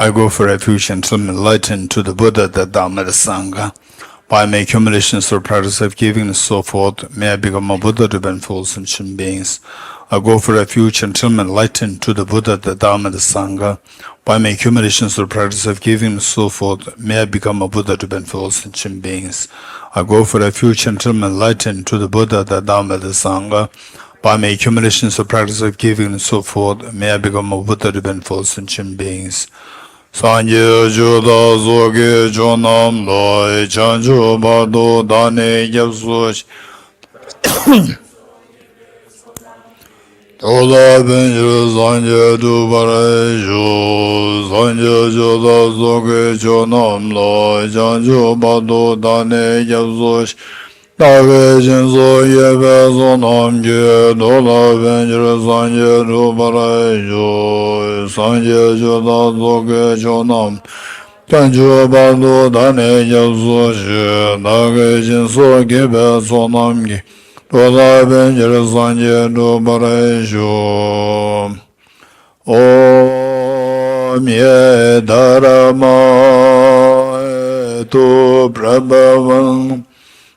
I go for refuge until I'm enlightened to the Buddha, the Dhamma, the Sangha. By my accumulations or practice of giving and so forth, may I become a Buddha to benefit sentient beings. I go for refuge until I'm enlightened to the Buddha, the Dhamma, the Sangha. By my accumulations or practice of giving and so forth, may I become a Buddha to benefit sentient beings. I go for refuge until I'm enlightened to the Buddha, the Dhamma, the Sangha. By my accumulations or practice of giving and so forth, may I become a Buddha to benefit sentient beings. Sanje juda zoge jonam loy chanju bardo dane yapsuch Tola benjir sanje du barayu Sanje juda zoge jonam loy chanju bardo dane yapsuch Dage jinso yebe zonam ge Tola benjir sanje du barayu Sanje juda zoge jonam Chanju bardo dane yapsuch Dage jinso yebe zonam ge Tola benjir sanje du barayu Om ye dharma tu prabhavam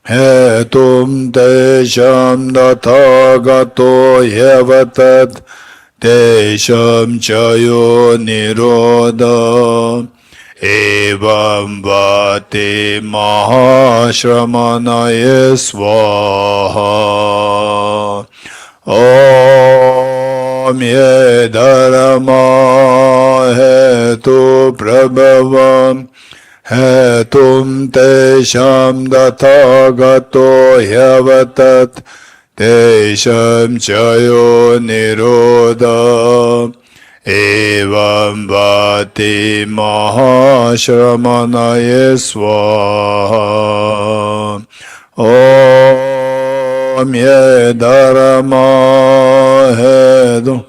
Hetum desham dathagato yevatat desham chayo nirodha evam vati mahashramanaye svaha Om ye dharma hetu prabhavam Hetum desham dathagato yavatat desham chayo nirodha evam vati mahashramanaye svaha Om ye dharma hetu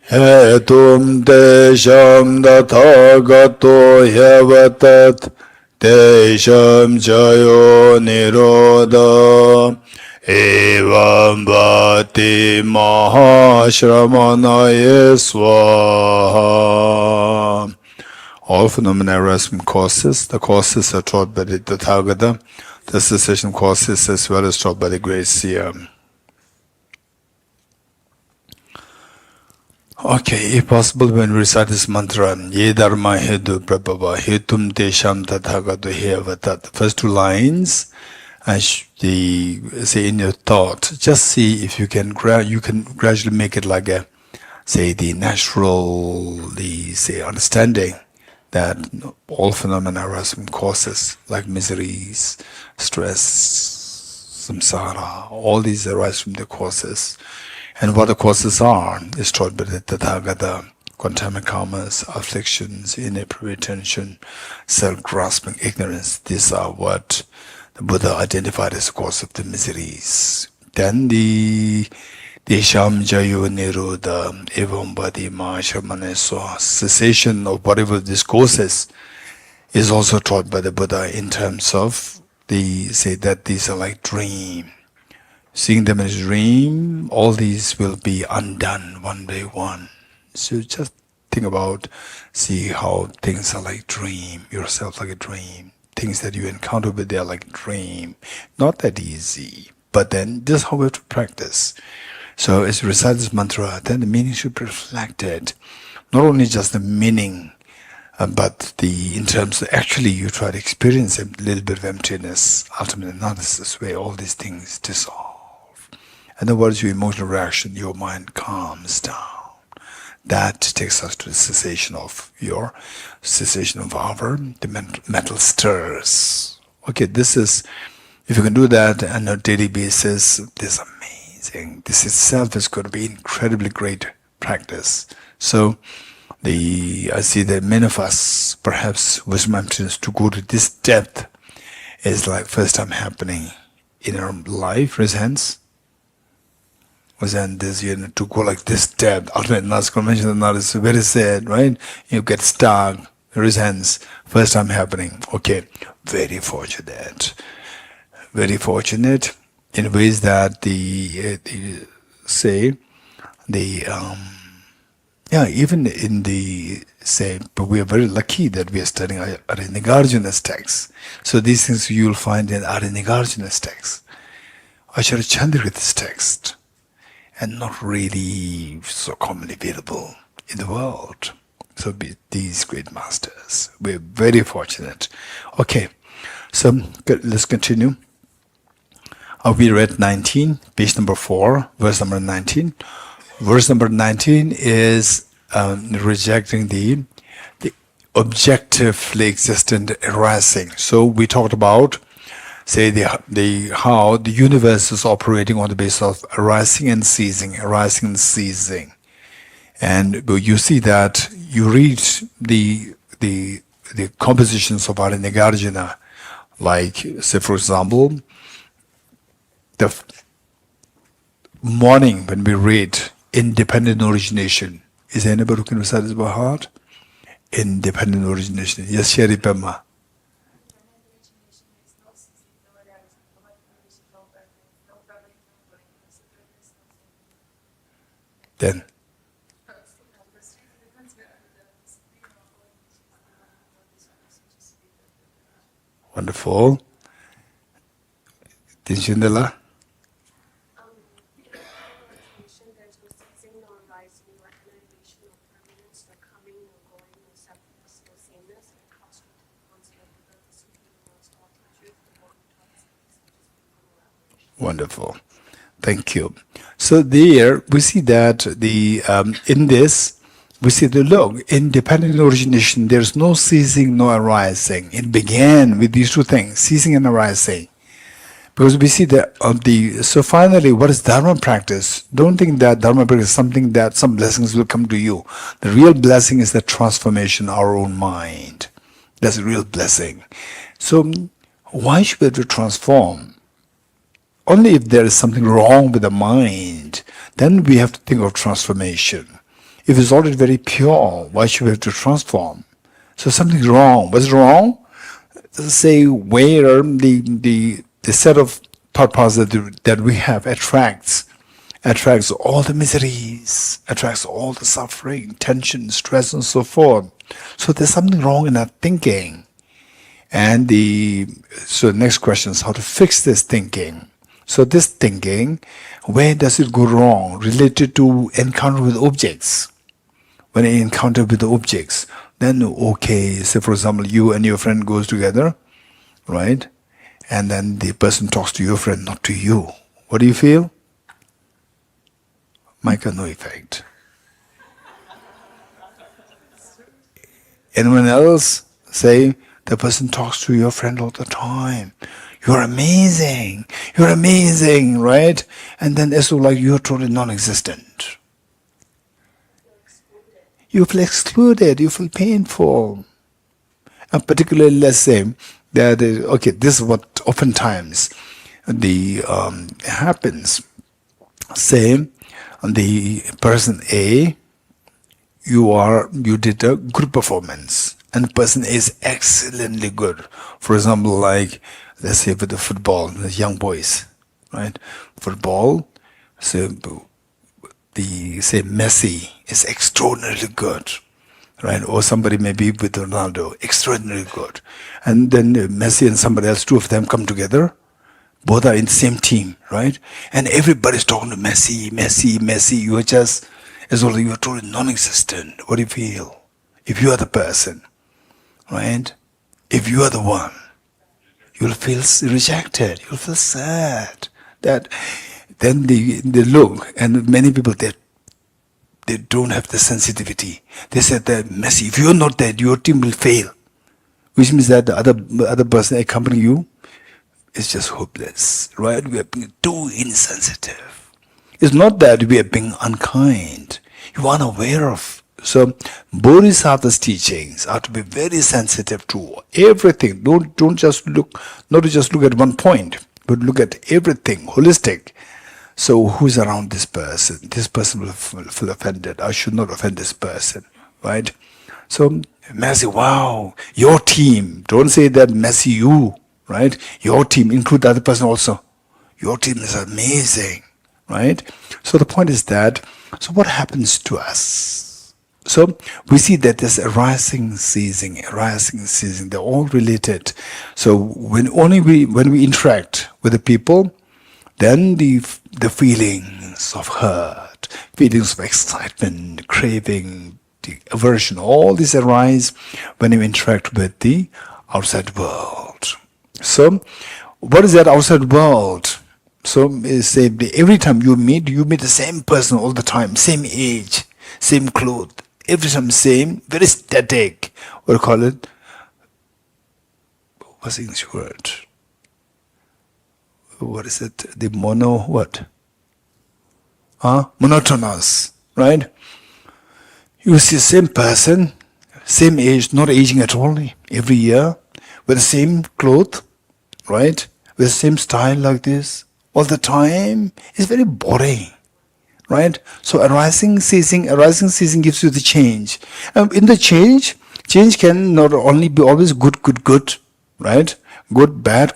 Hetum desham dathagato yavatat desham chayo nirodha evam vati mahashramanaye svaha. All phenomena arise from causes. The causes are taught by the Tathagata. The cessation causes as well as taught by the great seer. Okay, if possible, when we recite this mantra, Ye Dharma Hedu Prabhava Hetum Desham Tathagato Hevatat. The first two lines, as the say in your thought, just see if you can gradually make it like a, say, the natural, the say understanding that all phenomena arise from causes like miseries, stress, samsara. All these arise from the causes. And what the causes are is taught by the Tathagata, contaminant karmas, afflictions, inappropriate attention, self-grasping, ignorance. These are what the Buddha identified as the cause of the miseries. Then the Desham Jayo Nirodha Evam Badi Mahashamaneswa, cessation of whatever these causes is also taught by the Buddha in terms of the say that these are like dream. Seeing them as a dream, all these will be undone one by one. So just think about, see how things are like dream, yourself like a dream. Things that you encounter with, they are like a dream. Not that easy, but then this is how we have to practice. So as you recite this mantra, then the meaning should be reflected. Not only just the meaning, but in terms of actually you try to experience a little bit of emptiness. Ultimately, not this way, all these things dissolve. And then what is your emotional reaction? Your mind calms down. That takes us to the cessation of the mental stirs. Okay, this is, if you can do that on a daily basis, this is amazing. This itself is going to be incredibly great practice. So, I see that many of us, perhaps wisdom emptiness, to go to this depth is like first time happening in our life, raise hands. And this, to go like this depth, ultimately, not conventional, not is very sad, right? You get stuck, raise hands, first time happening. Okay, very fortunate in ways that Yeah, even in the, say, but we are very lucky that we are studying Arya Nagarjuna's text. So these things you will find in Arya Nagarjuna's text, Acharya Chandrakirti's text, and not really so commonly available in the world. So these great masters, we're very fortunate. Okay, so good, let's continue. We read 19, page number 4, verse number 19. Verse number 19 is rejecting the objectively existent arising. So we talked about, say, the how the universe is operating on the basis of arising and ceasing, arising and ceasing. And you see that you read the compositions of Arya Nagarjuna, like, say, for example, the morning when we read independent origination. Is there anybody who can recite this by heart? Independent origination. Yes, Sherry Pema. Then. Wonderful. Tinshindala. Wonderful. Thank you. So there we see that in this we see the look, independent origination, there's no ceasing, no arising. It began with these two things, ceasing and arising. Because we see that so finally, what is Dharma practice? Don't think that Dharma practice is something that some blessings will come to you. The real blessing is the transformation of our own mind. That's a real blessing. So why should we have to transform? Only if there is something wrong with the mind, then we have to think of transformation. If it's already very pure, why should we have to transform? So something's wrong. What's wrong? Say where the set of thought paths that we have attracts all the miseries, attracts all the suffering, tension, stress, and so forth. So there's something wrong in our thinking. And so the next question is how to fix this thinking. So this thinking, where does it go wrong? Related to encounter with objects. When I encounter with the objects, then okay, say for example, you and your friend goes together, right? And then the person talks to your friend, not to you. What do you feel? Micah, no effect. Anyone else? Say, the person talks to your friend all the time. You're amazing, right? And then it's like you're totally non-existent. You feel excluded, you feel painful. And particularly, let's say, that, okay, this is what oftentimes happens. Say, the person A, you did a good performance, and the person is excellently good. For example, like, let's say with the football, the young boys, right? Football, so say Messi is extraordinarily good, right? Or somebody may be with Ronaldo, extraordinarily good. And then Messi and somebody else, two of them come together, both are in the same team, right? And everybody's talking to Messi. You are just, as though you are totally non-existent. What do you feel? If you are the person, right? If you are the one, you'll feel rejected, you'll feel sad. That then they look, and many people they don't have the sensitivity. They said that Messi, if you're not there, your team will fail. Which means that the other person accompanying you is just hopeless, right? We are being too insensitive. It's not that we are being unkind. You are unaware of. So Bodhisattva's teachings are to be very sensitive to everything. Don't just look, not to just look at one point, but look at everything, holistic. So who's around this person? This person will feel offended. I should not offend this person, right? So Messi, wow, your team. Don't say that Messi, you, right? Your team, include the other person also. Your team is amazing, right? So the point is that, so what happens to us? So we see that there's arising, ceasing, they're all related. So when we interact with the people, then the feelings of hurt, feelings of excitement, craving, the aversion, all these arise when you interact with the outside world. So what is that outside world? So say every time you meet the same person all the time, same age, same clothes, every time same, very static. What do you call it? What's the English word? What is it? The what? Monotonous, right? You see the same person, same age, not aging at all, every year, with the same clothes, right? With the same style like this, all the time. It's very boring, right? So arising, ceasing gives you the change. In the change can not only be always good, right? Good, bad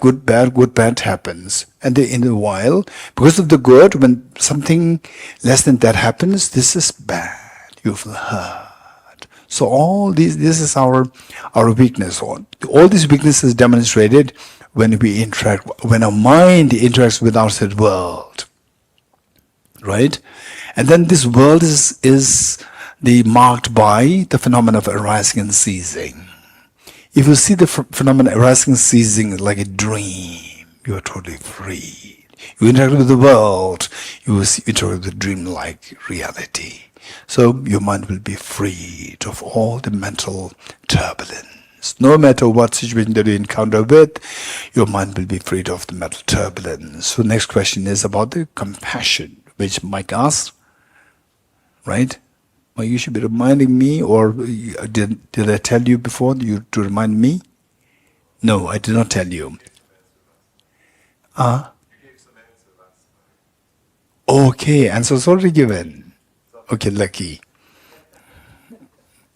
happens. And in a while, because of the good, when something less than that happens, this is bad. You feel hurt. So all this is our weakness. All these weaknesses demonstrated when we interact, when our mind interacts with outside world, right? And then this world is marked by the phenomena of arising and ceasing. If you see the phenomena arising and ceasing like a dream, you are totally free. You interact with the world, you will interact with the dream-like reality. So your mind will be freed of all the mental turbulence. No matter what situation that you encounter with, your mind will be freed of the mental turbulence. So next question is about the compassion, which Mike asked, right? Well, you should be reminding me, or did I tell you before to remind me? No, I did not tell you. Okay, answer's already given. Okay, lucky.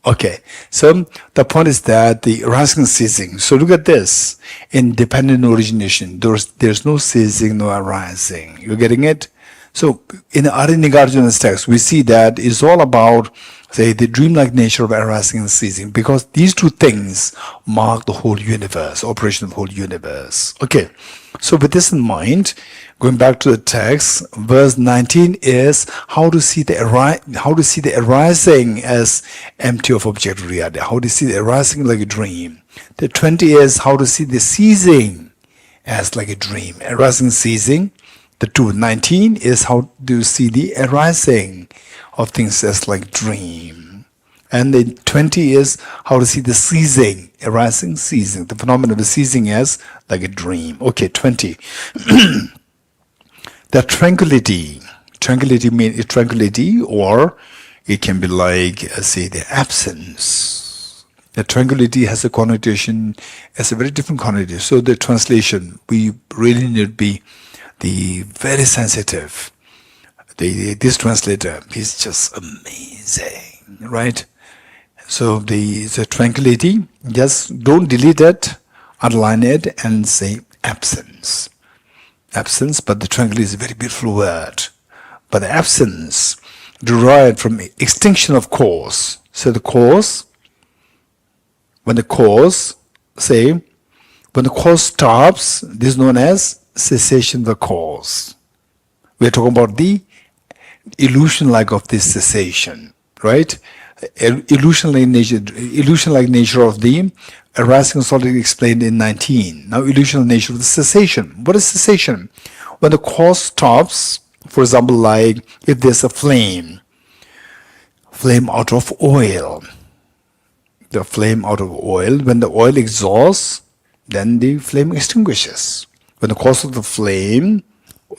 Okay, so the point is that the arising and ceasing. So look at this. In dependent origination, there's no ceasing, no arising. You're getting it? So in Arya Nagarjuna's text, we see that it's all about, say, the dreamlike nature of arising and ceasing, because these two things mark the whole universe, operation of the whole universe. Okay, so with this in mind, going back to the text, verse 19 is how to see the arising as empty of objective reality. How to see the arising like a dream. The 20 is how to see the ceasing as like a dream. Arising, ceasing. The 19 is how to see the arising of things as like dream. And the 20 is how to see the ceasing, arising, ceasing. The phenomenon of the ceasing as like a dream. Okay, 20. The tranquility means tranquility, or it can be like, say, the absence. The tranquility has a connotation, has a very different connotation. So the translation, we really need to be very sensitive. This translator, he's just amazing, right? So the tranquility, just don't delete it, underline it, and say absence. Absence, but the tranquility is a very beautiful word. But the absence derived from extinction of cause. So the cause, when the cause stops, this is known as cessation of the cause. We are talking about the illusion-like of this cessation, right? Illusion-like nature of the arising is already explained in 19. Now, illusional nature of the cessation. What is cessation? When the cause stops, for example, like if there's a flame out of oil. The flame out of oil, when the oil exhausts, then the flame extinguishes. When the cause of the flame,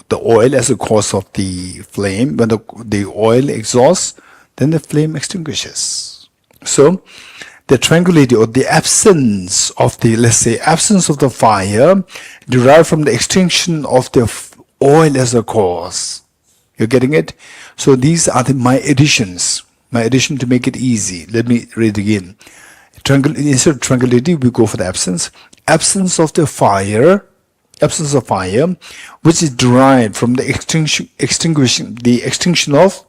the oil as a cause of the flame, when the oil exhausts, then the flame extinguishes. So, the tranquility or the absence of the fire derived from the extinction of the oil as a cause. You're getting it? So these are my additions to make it easy. Let me read again. Instead of tranquility, we go for the absence. Absence of fire, which is derived from the extinction of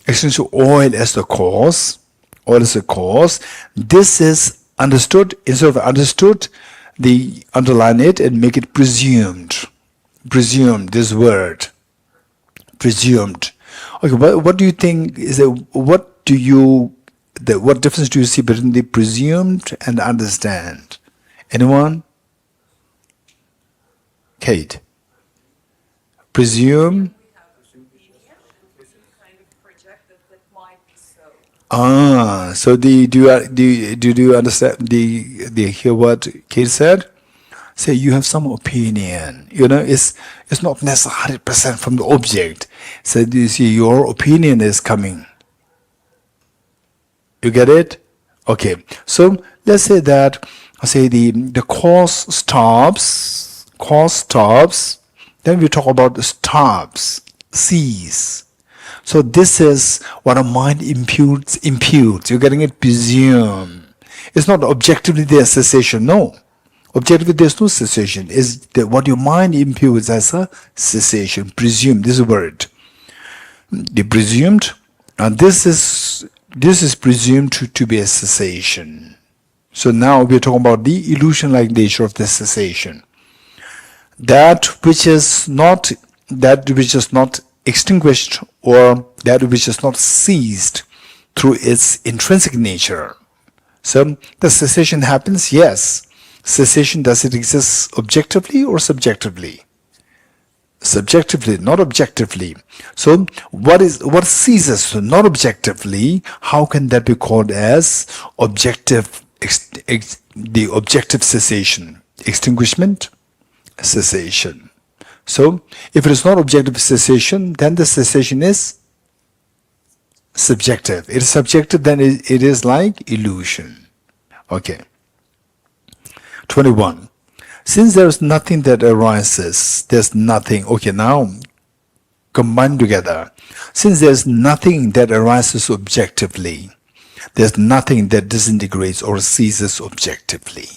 Extension oil as the cause. Oil as the cause. This is understood. Instead of understood, they underline it and make it presumed. Presumed, this word. Presumed. Okay, what do you think is the what difference do you see between the presumed and the understand? Anyone? Kate. Presume. So do you understand the hear what Kate said? Say you have some opinion. It's not necessarily 100% from the object. So you see your opinion is coming. You get it? Okay. So let's say that the cause stops. Cause stops. Then we talk about the stops. Cease. So this is what a mind imputes. You're getting it? Presume. It's not objectively there's cessation. No. Objectively there's no cessation. It's what your mind imputes as a cessation. Presume. This word. The presumed. And this is presumed to be a cessation. So now we're talking about the illusion-like nature of the cessation. That which is not extinguished, or that which is not ceased through its intrinsic nature. So the cessation happens, yes. Cessation, does it exist objectively or subjectively? Subjectively, not objectively. So what ceases not objectively? How can that be called as objective? The objective cessation, extinguishment, cessation. So, if it is not objective cessation, then the cessation is subjective. It is subjective, then it is like illusion. Okay. 21. Since there is nothing that arises, there's nothing. Okay, now combine together. Since there's nothing that arises objectively, there's nothing that disintegrates or ceases objectively.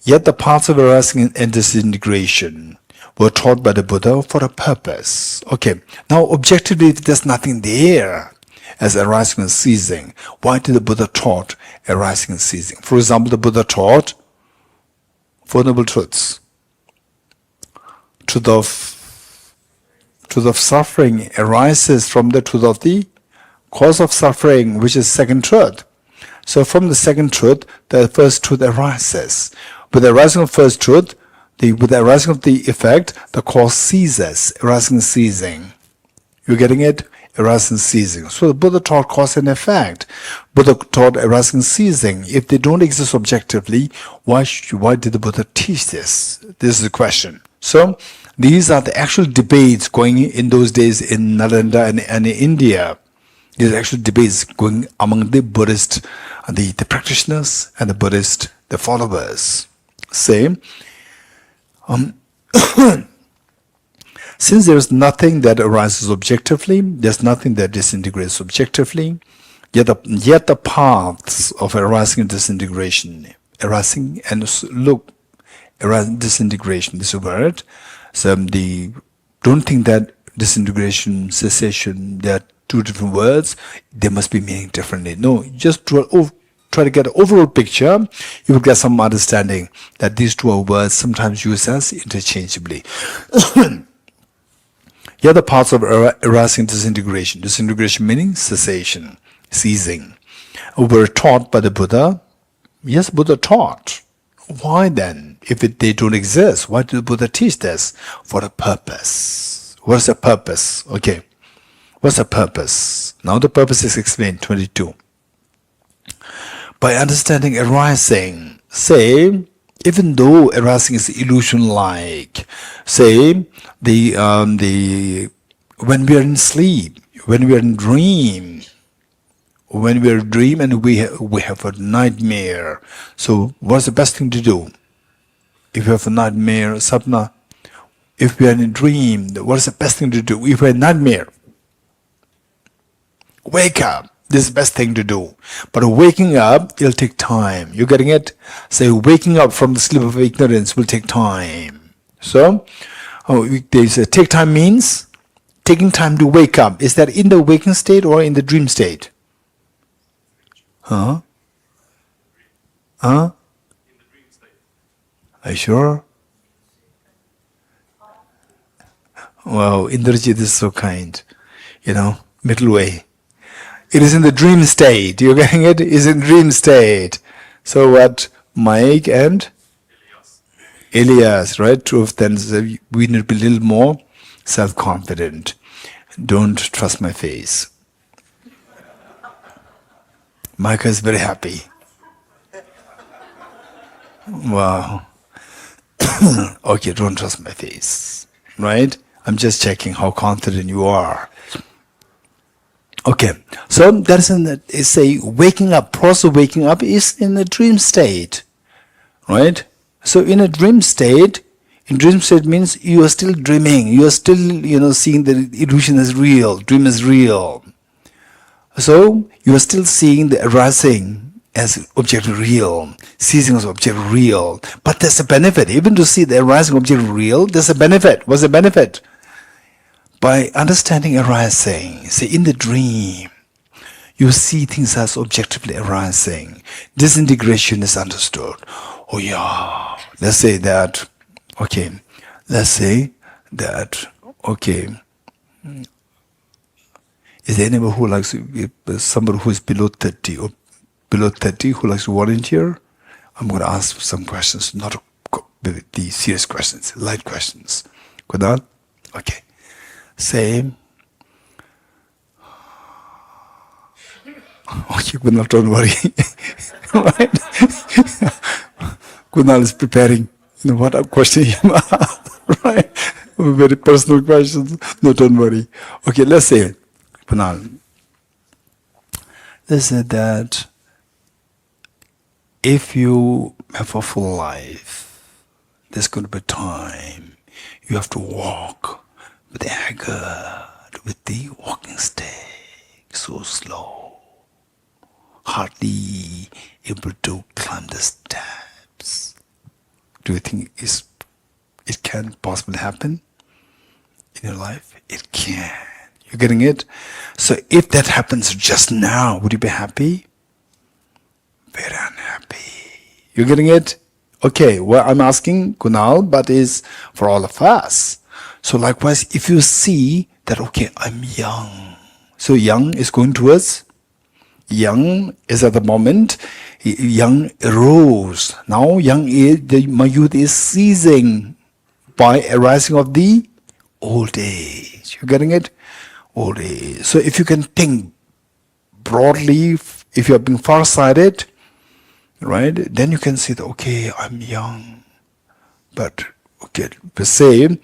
Yet the paths of arising and disintegration were taught by the Buddha for a purpose. Okay, now objectively there's nothing there as arising and ceasing. Why did the Buddha taught arising and ceasing? For example, the Buddha taught Four Noble Truths. Truth of suffering arises from the truth of the cause of suffering, which is second truth. So from the second truth, the first truth arises. With the arising of first truth, with the arising of the effect, the cause ceases, arising and ceasing. You're getting it? Arising and ceasing. So the Buddha taught cause and effect. Buddha taught arising and ceasing. If they don't exist objectively, why did the Buddha teach this? This is the question. So these are the actual debates going in those days in Nalanda and in India. These are actual debates going among the Buddhist, the practitioners and the Buddhist, the followers. Say, since there is nothing that arises objectively, there's nothing that disintegrates objectively, yet the paths of arising and disintegration, disintegration, this word. So don't think that disintegration, cessation, they are two different words. They must be meaning differently. No, just try to get an overall picture, you will get some understanding that these two are words sometimes used as interchangeably. Here are the parts of arising disintegration. Disintegration meaning cessation, ceasing. Were taught by the Buddha. Yes, Buddha taught. Why then? If they don't exist, why did the Buddha teach this? For a purpose. What's the purpose? Okay. What's the purpose? Now the purpose is explained, 22. By understanding arising, say, even though arising is illusion-like, say, when we are in sleep, when we are in dream, and we have a nightmare. So, what's the best thing to do? If you have a nightmare, sapna, if we are in a dream, what is the best thing to do? If we are in a nightmare, wake up. This is the best thing to do. But waking up, it'll take time. You're getting it? Say, waking up from the sleep of ignorance will take time. So, they say take time means taking time to wake up, is that in the waking state or in the dream state? Huh? Huh? Are you sure? Wow, Indrajit is so kind. Middle way. It is in the dream state. You're getting it? It's in dream state. So what? Mike and Elias, right? Two of them. We need to be a little more self-confident. Don't trust my face. Micah is very happy. Wow. Okay, don't trust my face. Right? I'm just checking how confident you are. Okay, so it's a waking up. Process of waking up is in a dream state. Right? So in a dream state means you are still dreaming. You are still, seeing the illusion as real. Dream is real. So you are still seeing the arising as object real, ceasing as object real. But there's a benefit. Even to see the arising object real, there's a benefit. What's the benefit? By understanding arising, say in the dream, you see things as objectively arising. Disintegration is understood. Oh yeah, let's say that, okay, is there anyone who likes, somebody who is below 30 or below 30 who likes to volunteer? I'm going to ask some questions, not the serious questions, light questions. Kunal? Okay. Say, okay, Kunal, don't worry. Right? Kunal is preparing. What I'm questioning him. Right? Very personal questions. No, don't worry. Okay, let's say, Kunal, let's say that if you have a full life, there's going to be time you have to walk with the haggard, with the walking stick, so slow, hardly able to climb the steps. Do you think it can possibly happen in your life? It can. You're getting it? So if that happens just now, would you be happy? Very unhappy. You're getting it? Okay, well, I'm asking Kunal, but is for all of us. So likewise, if you see that, okay, I'm young. So young is going towards, young is at the moment, young arose. Now young is, my youth is ceasing by arising of the old age. You're getting it? Old age. So if you can think broadly, if you're being far-sighted, right, then you can see that, okay, I'm young. But, okay, per se,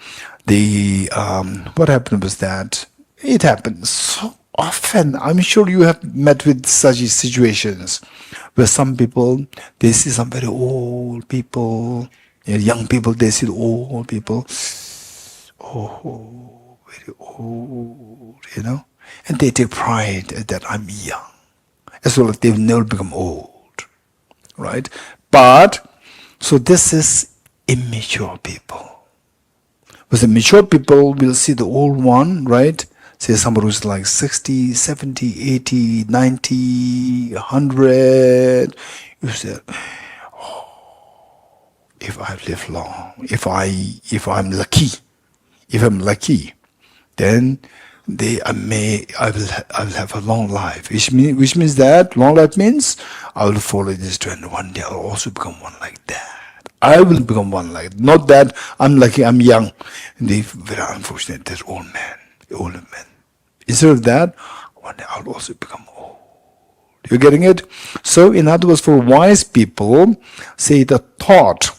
what happened was that it happens so often. I'm sure you have met with such situations where some people, they see some very old people, young people, they see the old people, oh, very old, and they take pride that I'm young, as well as they've never become old, right? But, so this is immature people. Because the mature people will see the old one, right? Say somebody who's like 60, 70, 80, 90, 100. You say, oh, if I live long, if I'm lucky, then I will have a long life. Which means that long life means I will follow this trend. One day I'll also become one like that. I will become one like that. Not that I'm lucky, I'm young. They very unfortunate, they're old men. Instead of that, one day I'll also become old. You're getting it? So in other words, for wise people, say the thought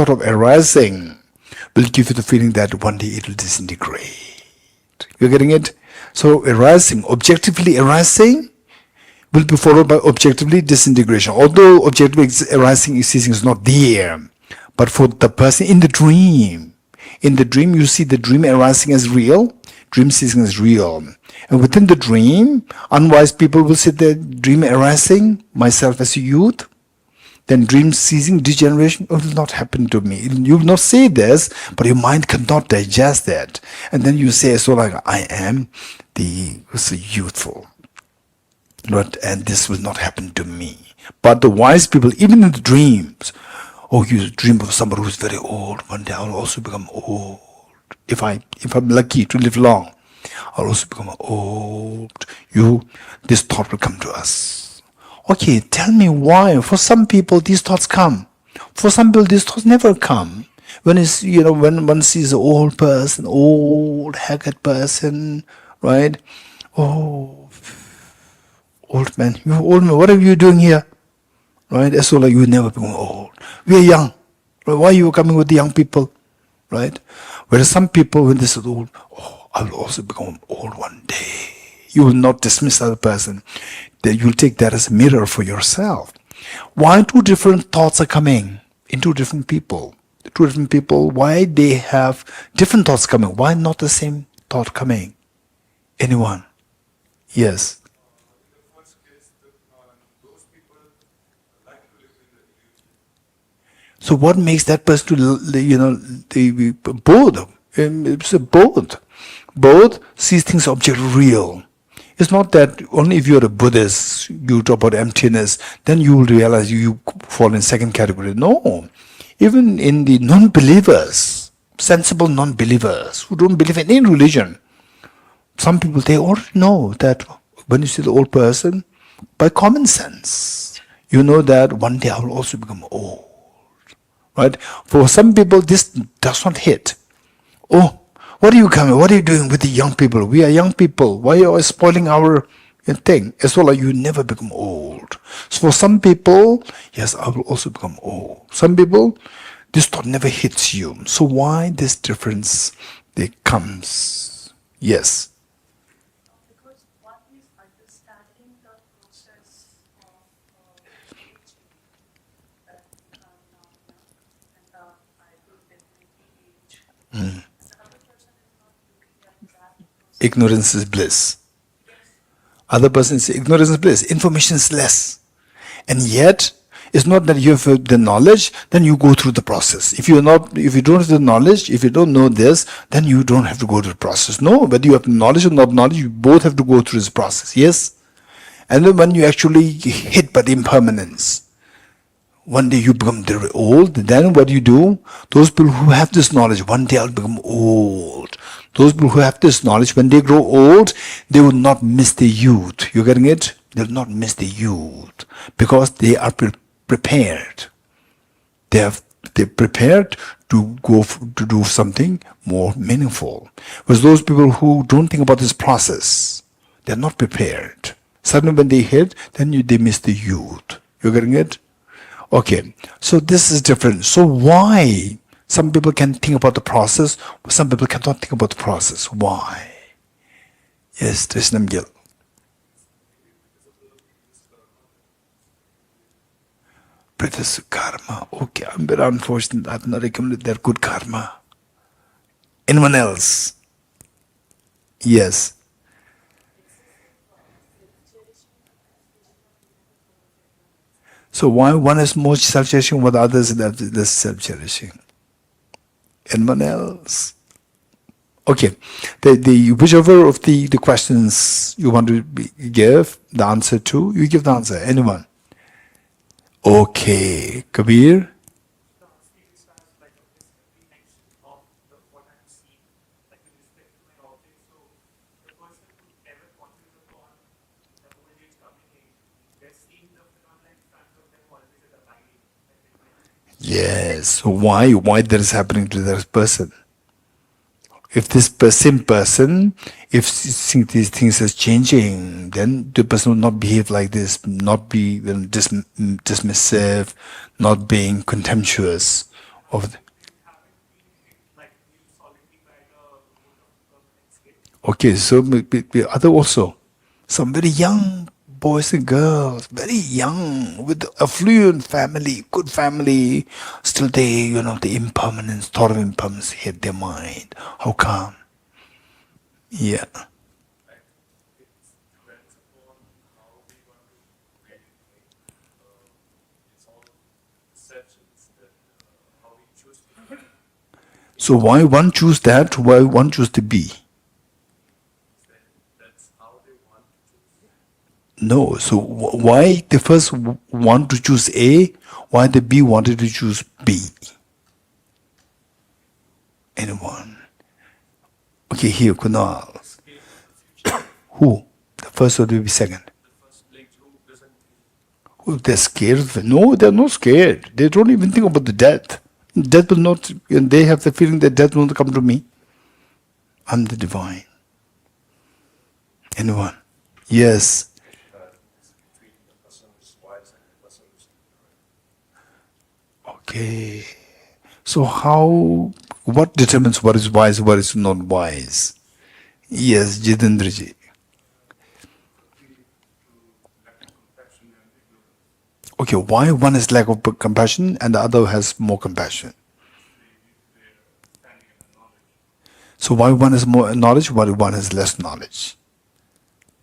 of arising will give you the feeling that one day it will disintegrate. You're getting it? So arising, objectively arising, will be followed by objectively disintegration. Although objectively arising ceasing is not there, but for the person in the dream you see the dream arising as real, dream ceasing as real. And within the dream, unwise people will see the dream arising, myself as a youth, Then dream ceasing, degeneration, it will not happen to me. You will not say this, but your mind cannot digest that. And then you say, so like, I am the youthful. And this will not happen to me. But the wise people, even in the dreams, oh, you dream of somebody who's very old. One day I'll also become old. If I'm lucky to live long, I'll also become old. This thought will come to us. Okay, tell me why. For some people, these thoughts come. For some people, these thoughts never come. When one sees an old person, old, haggard person, right? Oh, old man, what are you doing here? Right? It's so like you never become old. We are young. Right? Why are you coming with the young people? Right? Whereas some people, when they say old, oh, I will also become old one day. You will not dismiss other person. Then you'll take that as a mirror for yourself. Why two different thoughts are coming in two different people? Two different people, why they have different thoughts coming? Why not the same thought coming? Anyone? Yes. So what makes that person to, both? It's a both. Both sees things object real. It's not that only if you're a Buddhist, you talk about emptiness, then you will realize you fall in second category. No. Even in the non-believers, sensible non-believers, who don't believe in any religion, some people, they already know that when you see the old person, by common sense, you know that one day I will also become old. Right? For some people, this does not hit. Oh, what are you coming? What are you doing with the young people? We are young people. Why are you spoiling our thing? As well as you never become old. So for some people, yes, I will also become old. Some people, this thought never hits you. So why this difference comes? Yes. Because one is understanding the process of aging, that phenomena, and I will definitely age. Another person is not looking at that process. Ignorance is bliss. Yes. Other person says ignorance is bliss. Information is less. And yet, it's not that you have the knowledge, then you go through the process. If you don't have the knowledge, if you don't know this, then you don't have to go through the process. No, whether you have knowledge or not knowledge, you both have to go through this process. Yes? And then when you actually hit by the impermanence, one day you become very old, then what do you do? Those people who have this knowledge, one day I'll become old. Those people who have this knowledge, when they grow old, they will not miss the youth. You getting it? They will not miss the youth because they are prepared. They're prepared to to do something more meaningful. Whereas those people who don't think about this process, they're not prepared. Suddenly when they hit, then they miss the youth. You getting it? Okay, so this is different. So why some people can think about the process, but some people cannot think about the process? Why? Yes, Trishnam Gil. Previous karma. Okay, I'm very unfortunate. I've not accumulated that good karma. Anyone else? Yes. So why one is more self-cherishing, while the others are less self-cherishing? Anyone else? Okay, whichever of the questions you want to give the answer to, you give the answer. Anyone? Okay, Kabir. Yes. So why that is happening to that person? If this same person, if these things is changing, then the person will not behave like this, not be dismissive, not being contemptuous of. Okay, so other also, some very young boys and girls, very young, with affluent family, good family, still the impermanence, thought of impermanence hit their mind. How come? Yeah. So why one choose that? Why one choose the B? That's how they want to choose. No. So why the first want to choose A? Why the B wanted to choose B? Anyone? Okay, here, Kunal. Scared of the future. Who? The first or the second? The first like who doesn't Who? They're scared? No, they're not scared. They don't even think about the death. Death will not, and they have the feeling that death will not come to me. I'm the divine. Anyone? Yes. between the person who's wise and the person who's ignorant. Okay. So what determines what is wise, what is not wise? Yes, Jidendraji. Lack of compassion and ignorance. Okay, why one has lack of compassion and the other has more compassion? They're standing in the knowledge. So why one has more knowledge, why one has less knowledge?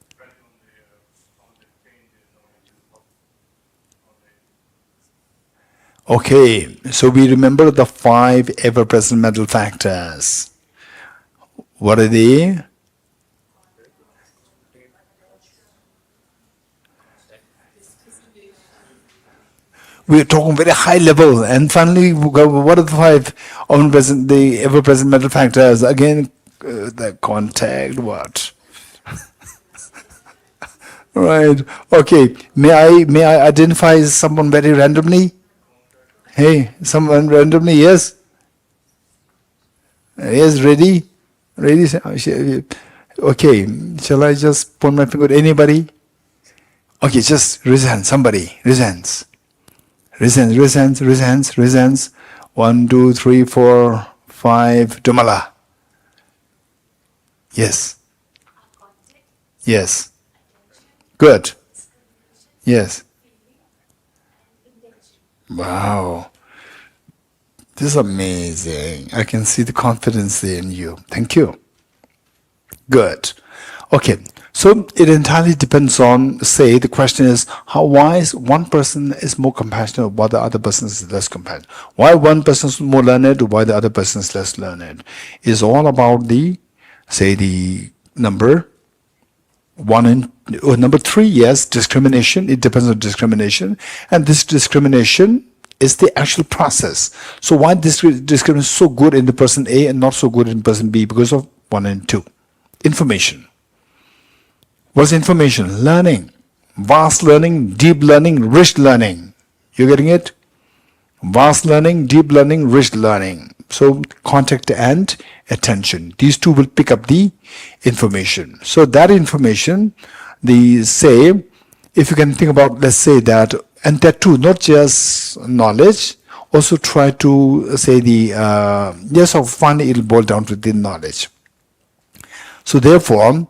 Depending on their pain, their knowledge and how they Okay, so we remember the 5 ever-present mental factors. What are they? We're talking very high level, and finally, what are the 5 omnipresent, the ever-present mental factors? Again, the contact. What? Right. Okay. May I identify someone very randomly? Hey, someone randomly. Yes. Yes. Ready. Ready. Okay. Shall I just point my finger at anybody? Okay. Just raise hand. Somebody. Raise hands. Raise hands. Raise hands. Raise hands. Raise hands. 1, 2, 3, 4, 5. Dumala. Yes. Yes. Good. Yes. Wow. This is amazing. I can see the confidence there in you. Thank you. Good. Okay. So it entirely depends on, say, the question is how wise one person is more compassionate while the other person is less compassionate. Why one person is more learned, why the other person is less learned. It's all about the, say, the number 1 and number 3, yes, discrimination. It depends on discrimination. And this discrimination is the actual process. So why this discrimination is so good in the person A and not so good in person B? Because of 1 and 2. Information. What's information? Learning. Vast learning, deep learning, rich learning. You getting it? Vast learning, deep learning, rich learning. So contact and attention. These two will pick up the information. So that information, if you can think about, let's say that, and that too, not just knowledge, also try to say yes, of finally it'll boil down to the knowledge. So therefore,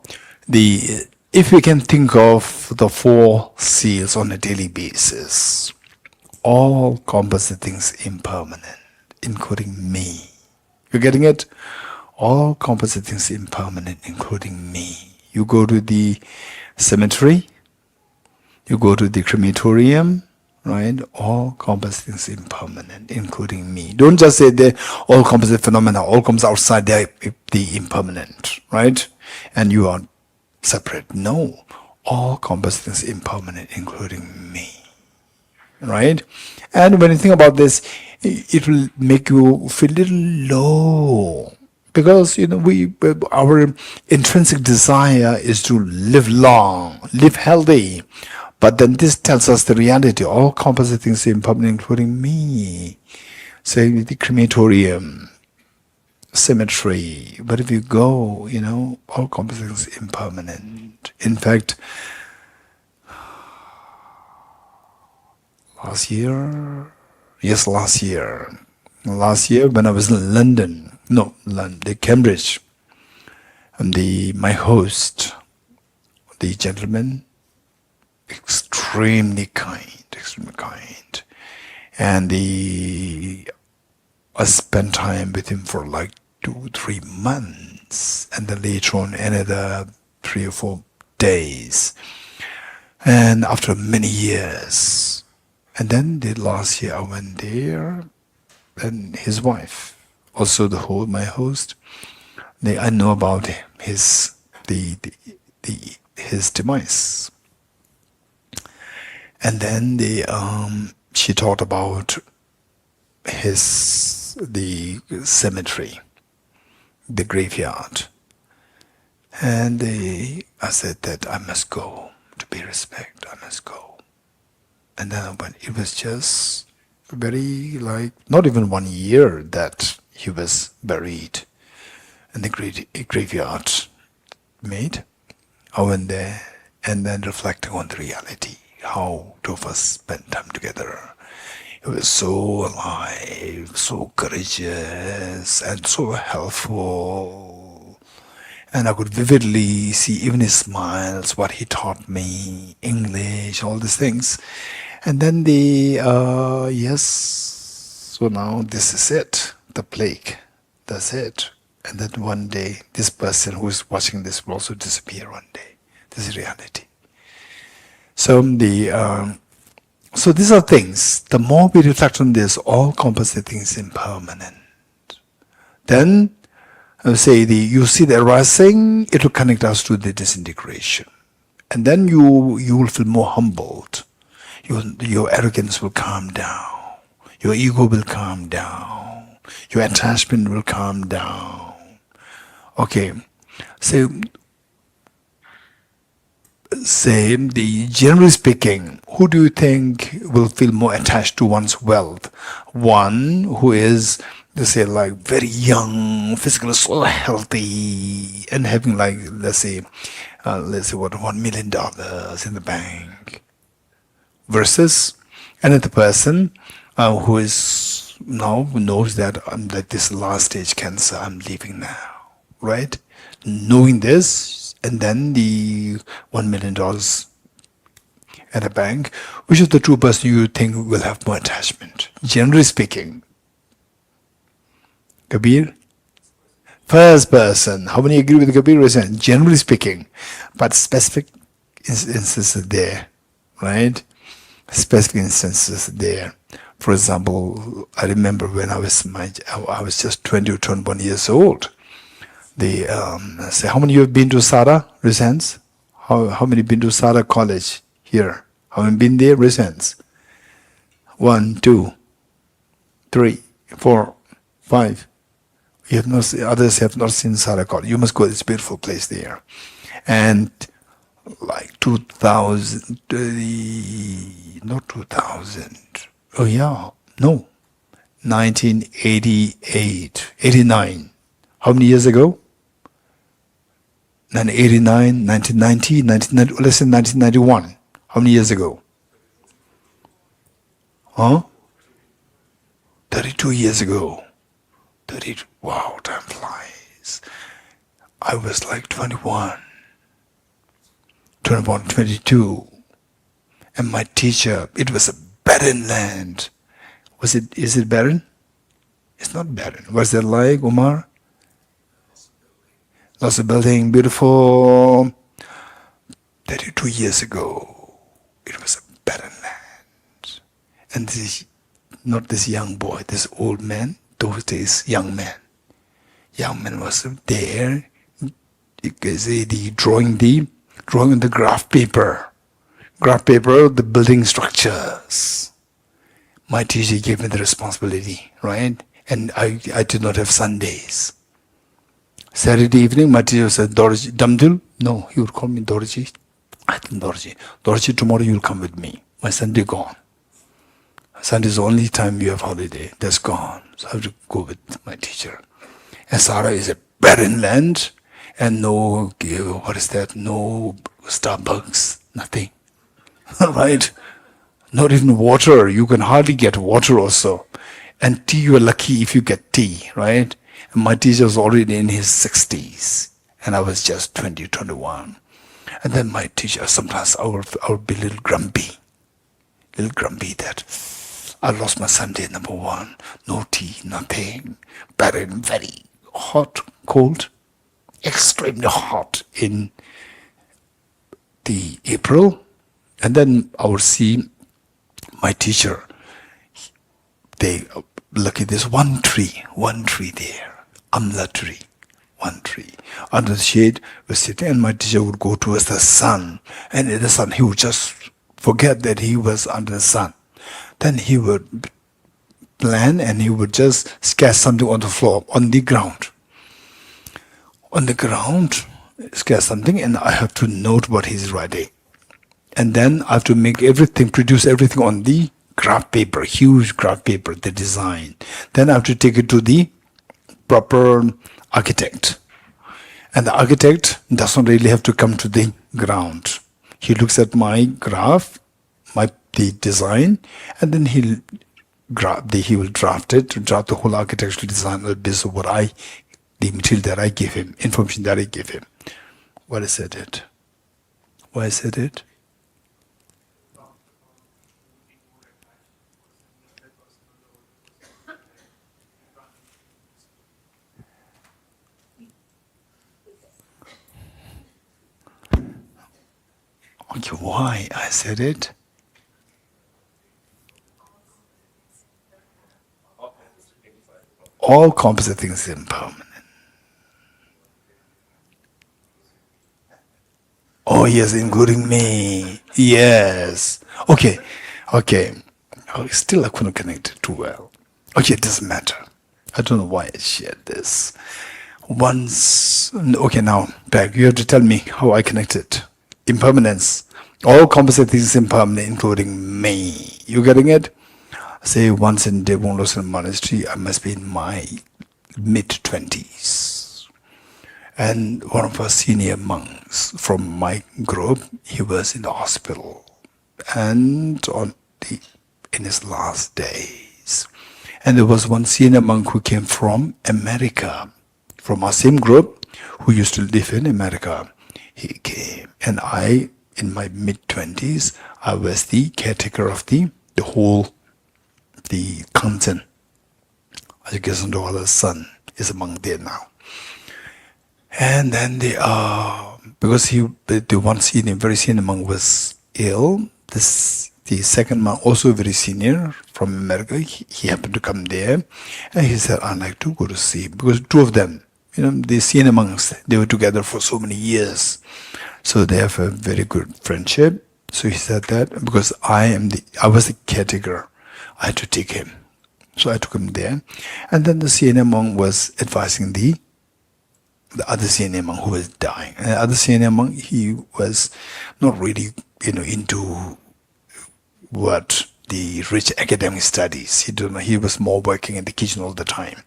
if we can think of the 4 seals on a daily basis, all composite things impermanent, including me. You're getting it? All composite things impermanent, including me. You go to the cemetery, you go to the crematorium, right? All composite things impermanent, including me. Don't just say they all composite phenomena, all comes outside the impermanent, right? And you are separate. No. All composite things impermanent, including me. Right? And when you think about this, it will make you feel a little low. Because our intrinsic desire is to live long, live healthy. But then this tells us the reality. All composite things impermanent, including me. Say the crematorium, cemetery. But if you go, all composite things impermanent. In fact, last year when I was in London, Cambridge, and my host, the gentleman, extremely kind, and I spent time with him for like 2-3 months, and then later on another 3 or 4 days, and after many years. And then the last year I went there, and his wife also my host. I know about his his demise, and then she talked about the cemetery, the graveyard, and I said that I must go to pay respect. I must go, and then I went. It was just very not even 1 year that he was buried in the graveyard made. I went there and then reflecting on the reality, how two of us spent time together. He was so alive, so courageous, and so helpful. And I could vividly see even his smiles, what he taught me, English, all these things. And then yes, so now this is it, the plague, that's it. And then one day, this person who is watching this will also disappear one day. This is reality. So so these are things. The more we reflect on this, all composite things impermanent. Then, I would say you see the arising, it will connect us to the disintegration, and then you will feel more humbled. Your arrogance will calm down. Your ego will calm down. Your attachment will calm down. Okay, so generally speaking, who do you think will feel more attached to one's wealth? One who is, let's say, very young, physically so healthy, and having let's say what, $1 million in the bank, versus another person who is now knows that I'm this last stage cancer, I'm leaving now. Right? Knowing this, and then the $1 million at the bank, which is the true person you think will have more attachment? Generally speaking. Kabir? First person. How many agree with Kabir? Generally speaking. But specific instances there. Right? Specific instances there. For example, I remember when I was just 20 or 21 years old. Say, how many of you have been to Sara? Raise hands. How many been to Sara College here? How many been there? Raise hands. 1, 2, 3, 4, 5. You have not. Others have not seen Sara College. You must go. It's a beautiful place there. And 2000, not 2000. Oh yeah, no. 1988, 89. How many years ago? 1989, 1990, 1990, let's say 1991. How many years ago? Huh? 32 years ago. 32. Wow, time flies. I was 21, 22. And my teacher, it was a barren land. Is it barren? It's not barren. What's that like, Umar? Lots of building, beautiful. 32 years ago, it was a barren land. And not this young boy, this old man, those days, young man. Young man was there, drawing on the graph paper, the building structures. My teacher gave me the responsibility, right? And I did not have Sundays. Saturday evening, my teacher said, Dorji, Damdul? No, he would call me Dorji. I think Dorji. Dorji, tomorrow you'll come with me. My Sunday gone. Sunday is the only time we have holiday. That's gone. So I have to go with my teacher. And Sara is a barren land, and no, what is that? No Starbucks, nothing. Right? Not even water. You can hardly get water also. And tea, you're lucky if you get tea, right? And my teacher was already in his 60s, and I was just 20, 21. And then my teacher, sometimes I would be a little grumpy that I lost my Sunday, number one. No tea, nothing. Barren, very hot, cold, extremely hot in the April. And then I would see my teacher, lucky, there's one tree there, amla tree, one tree. Under the shade, we're sitting, and my teacher would go towards the sun, and in the sun, he would just forget that he was under the sun. Then he would plan, and he would just sketch something on the floor, on the ground. On the ground, sketch something, and I have to note what he's writing. And then I have to make everything, produce everything on the graph paper, huge graph paper, the design. Then I have to take it to the proper architect. And the architect doesn't really have to come to the ground. He looks at my graph, the design, and then he will draft the whole architectural design based on the material that I give him, information that I give him. What is it? Why is it? Okay, why I said it? All composite things are impermanent. Oh yes, including me. Yes. Okay. Oh, still I couldn't connect it too well. Okay, it doesn't matter. I don't know why I shared this. Okay, now back. You have to tell me how I connect it. Impermanence. All composite things is impermanent, including me. You getting it? Say once in Devon Lawson Monastery, I must be in my mid-20s. And one of our senior monks from my group, he was in the hospital and in his last days. And there was one senior monk who came from America, from our same group, who used to live in America. He came, and I, in my mid-20s, I was the caretaker of the whole, the Kansen. I guess Gandharva's son is among there now. And then because the one senior, very senior monk was ill, the second monk, also very senior from America, he happened to come there, and he said, I'd like to go to see, because two of them, the senior monks, they were together for so many years. So they have a very good friendship. So he said that because I was the caretaker, I had to take him. So I took him there. And then the senior monk was advising the other senior monk who was dying. And the other senior monk, he was not really, into what the rich academic studies. He was more working in the kitchen all the time.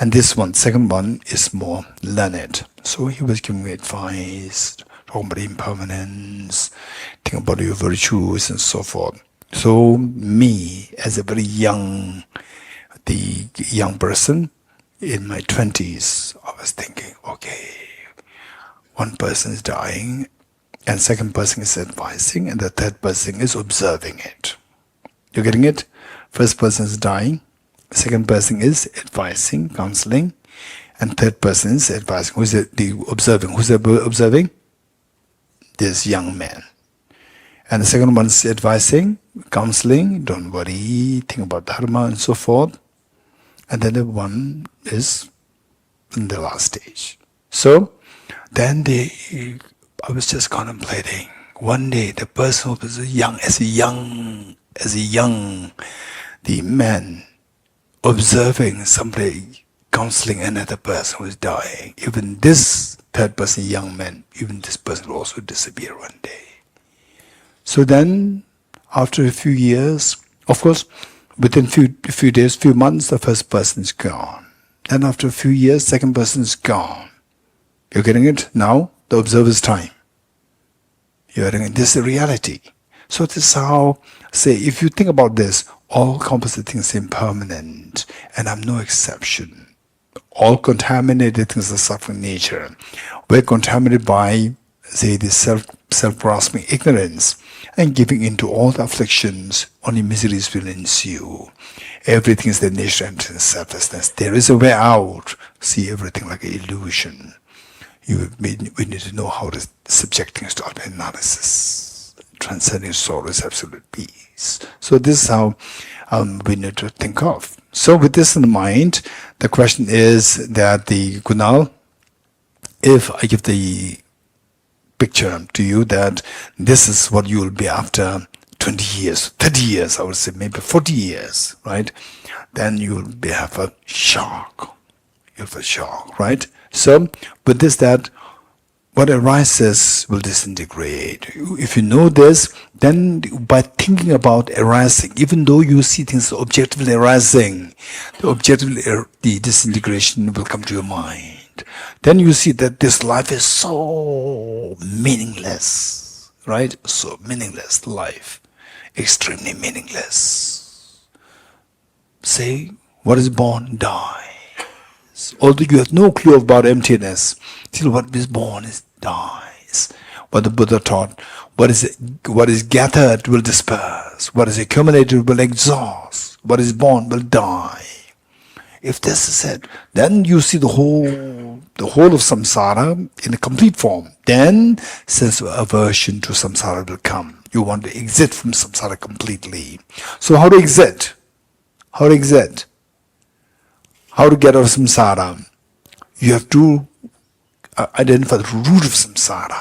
And this one, second one, is more learned. So he was giving me advice, talking about impermanence, think about your virtues and so forth. So me, as a very young person, in my 20s, I was thinking, okay, one person is dying, and second person is advising, and the third person is observing it. You're getting it? First person is dying, second person is advising, counseling, and third person is advising. Who's the observing? Who's observing? This young man. And the second one is advising, counseling, don't worry, think about dharma and so forth. And then the one is in the last stage. So then I was just contemplating. One day the person who was the man observing somebody counseling another person who is dying. Even this third person, young man, even this person will also disappear one day. So then, after a few years, of course, within few days, few months, the first person is gone. Then after a few years, second person is gone. You're getting it? Now, the observer's time. You're getting it? This is the reality. So this is how, say, if you think about this, all composite things are impermanent, and I'm no exception. All contaminated things are suffering nature. We're contaminated by, say, this self-grasping ignorance, and giving into all the afflictions, only miseries will ensue. Everything is the nature of emptiness, selflessness. There is a way out. See everything like an illusion. We need to know how to subject things to analysis, transcending sorrow is absolute peace. So this is how we need to think of. So with this in mind, the question is that the Kunal, if I give the picture to you that this is what you will be after 20 years, 30 years, I would say maybe 40 years, right? Then you will have a shock. You'll have a shock, right? So with this, that what arises will disintegrate. If you know this, then by thinking about arising, even though you see things objectively arising, the disintegration will come to your mind. Then you see that this life is so meaningless, right? So meaningless life, extremely meaningless. Say, what is born dies. Although you have no clue about emptiness, still what is born is dies. What the Buddha taught, what is gathered will disperse, what is accumulated will exhaust, what is born will die. If this is it, then you see the whole of samsara in a complete form. Then sense of aversion to samsara will come. You want to exit from samsara completely. So how to exit? How to exit? How to get out of samsara? You have to identify the root of samsara.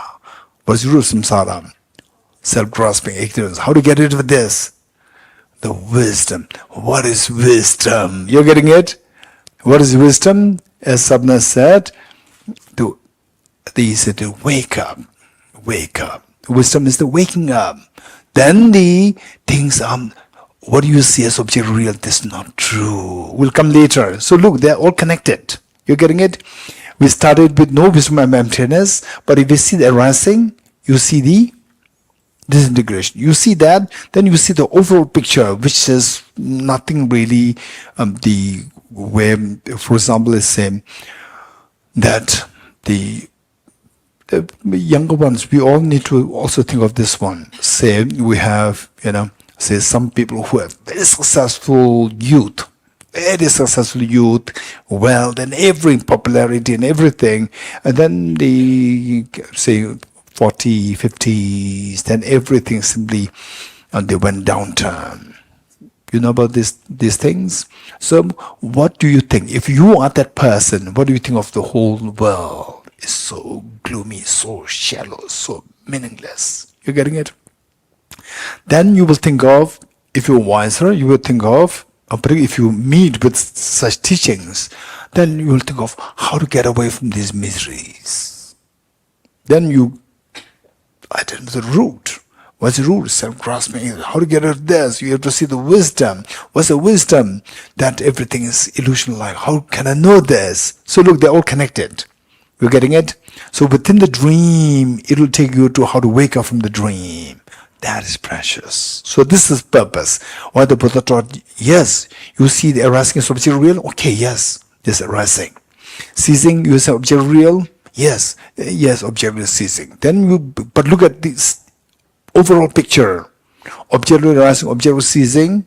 What is the root of samsara? Self-grasping, ignorance. How to get rid of this? The wisdom. What is wisdom? You're getting it? What is wisdom? As Sabna said, he said to wake up. Wake up. Wisdom is the waking up. Then the things what do you see as object real? This is not true. Will come later. So look, they're all connected. You're getting it? We started with no wisdom and emptiness, but if you see the arising, you see the disintegration. You see that, then you see the overall picture, which is nothing really. The way, for example, is saying that the younger ones, we all need to also think of this one. Say we have, say some people who have very successful youth, wealth and every popularity and everything, and then they say 40, 50s, then everything simply, they went downturn. You know about these things? So what do you think? If you are that person, what do you think of the whole world? It's so gloomy, so shallow, so meaningless. You're getting it? Then you will think of, if you're wiser, you will think of, if you meet with such teachings, then you will think of how to get away from these miseries. Then you identify the root. What's the root? Self-grasping. How to get rid of this? You have to see the wisdom. What's the wisdom? That everything is illusion-like. How can I know this? So look, they're all connected. You're getting it? So within the dream, it will take you to how to wake up from the dream. That is precious. So this is purpose. What the Buddha taught, yes, you see the arising is object real? Okay, yes, this arising. Ceasing, you say object real? Yes, object is ceasing. Then but look at this overall picture. Object arising, object ceasing,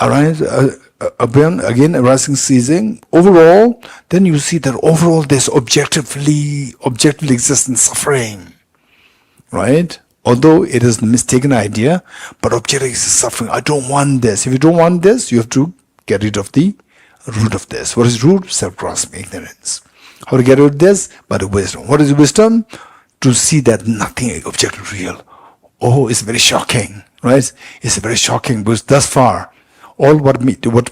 again arising, ceasing. Overall, then you see that overall there's objectively existent suffering. Right? Although it is a mistaken idea, but objective is suffering. I don't want this. If you don't want this, you have to get rid of the root of this. What is root? Self-grasping, ignorance. How to get rid of this? By the wisdom. What is wisdom? To see that nothing is objective real. Oh, it's very shocking, right? It's very shocking because thus far, all what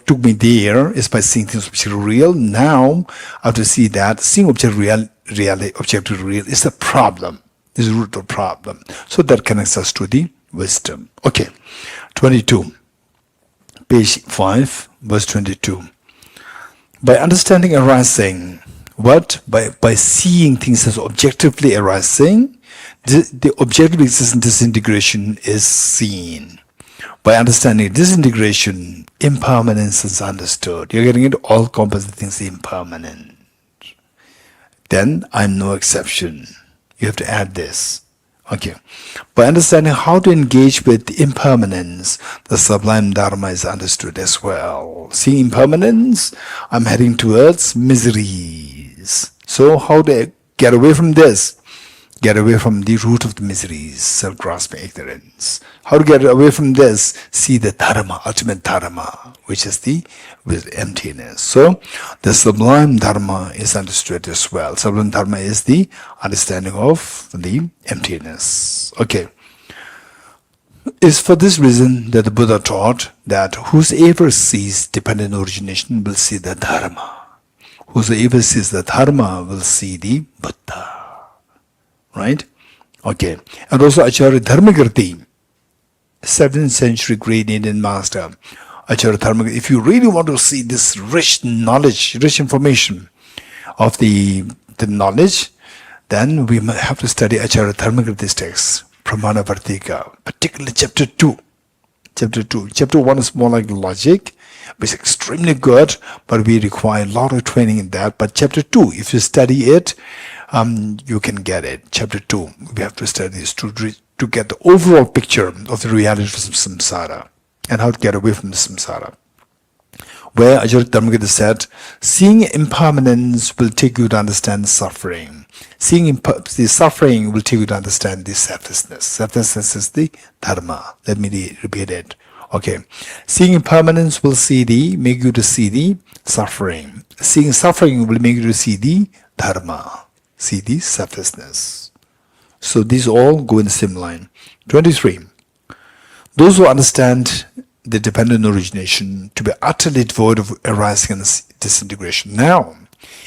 took me there is by seeing things objective real. Now, I have to see that seeing objective real is the problem. Is the root of the problem. So that connects us to the wisdom. Okay, 22. Page 5, verse 22. By understanding arising, what? By seeing things as objectively arising, the objective existence disintegration is seen. By understanding disintegration, impermanence is understood. You're getting it? All composite things are impermanent. Then I'm no exception. You have to add this. Okay. By understanding how to engage with impermanence, the sublime dharma is understood as well. Seeing impermanence, I'm heading towards miseries. So how to get away from this? get away from the root of the miseries, self-grasping ignorance. How to get away from this? See the dharma, ultimate dharma, which is the with emptiness. So the sublime dharma is understood as well. Sublime dharma is the understanding of the emptiness. Okay. It's for this reason that the Buddha taught that whosoever sees dependent origination will see the dharma. Whosoever sees the dharma will see the Buddha. Right? Okay. And also Acharya Dharmakirti, 7th century great Indian master, Acharya Dharmakirti, if you really want to see this rich knowledge, rich information of the knowledge, then we have to study Acharya Dharmakirti's text, Pramana Vartika, particularly chapter 2. Chapter 2. Chapter 1 is more like logic, which is extremely good, but we require a lot of training in that. But chapter 2, if you study it, you can get it. Chapter 2, we have to study this to get the overall picture of the reality of samsara and how to get away from the samsara. Where Acharya Dharmakirti said, seeing impermanence will take you to understand suffering. Seeing the suffering will take you to understand the selflessness. Selflessness is the dharma. Let me repeat it. Okay. Seeing impermanence will make you to see the suffering. Seeing suffering will make you to see the dharma. See the selflessness. So these all go in the same line. 23. Those who understand the dependent origination to be utterly devoid of arising and disintegration. Now,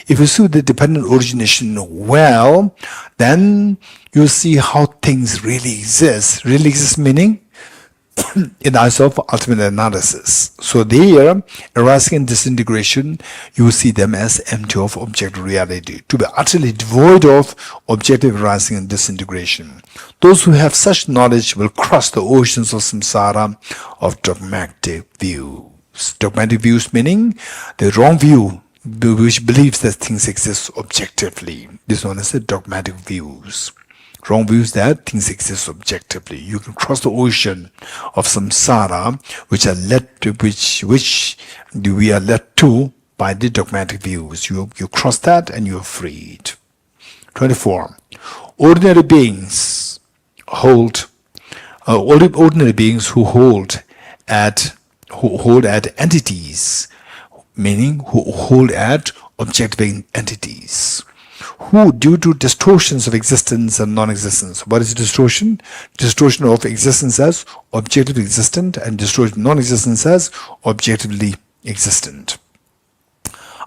if you see the dependent origination well, then you see how things really exist. Really exist meaning in the eyes of ultimate analysis. So there, arising and disintegration, you see them as empty of objective reality, to be utterly devoid of objective arising and disintegration. Those who have such knowledge will cross the oceans of samsara of dogmatic views. Dogmatic views meaning the wrong view, which believes that things exist objectively. This is known as the dogmatic views. Wrong views that things exist objectively. You can cross the ocean of samsara, which are led to which we are led to by the dogmatic views. You cross that and you are freed. 24. Ordinary beings ordinary beings who hold at entities, meaning who hold at objective entities, who due to distortions of existence and non-existence. What is distortion? Distortion of existence as objectively existent and distortion of non-existence as objectively existent,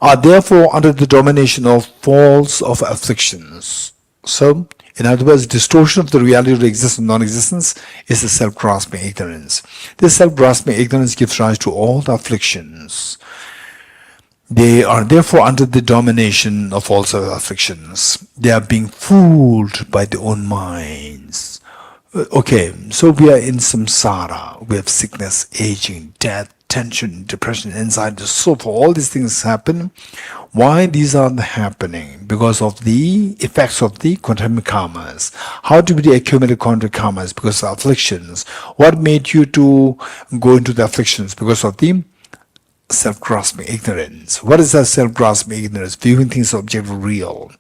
are therefore under the domination of false of afflictions. So, in other words, distortion of the reality of existence and non-existence is the self-grasping ignorance. This self-grasping ignorance gives rise to all the afflictions. They are therefore under the domination of all sorts of afflictions. They are being fooled by their own minds. Okay, so we are in samsara. We have sickness, aging, death, tension, depression, anxiety, so forth. All these things happen. Why these are happening? Because of the effects of the quantum karmas. How do we accumulate quantum karmas? Because of afflictions. What made you to go into the afflictions? Because of the self-grasping ignorance. What is that self-grasping ignorance? Viewing things objectively real.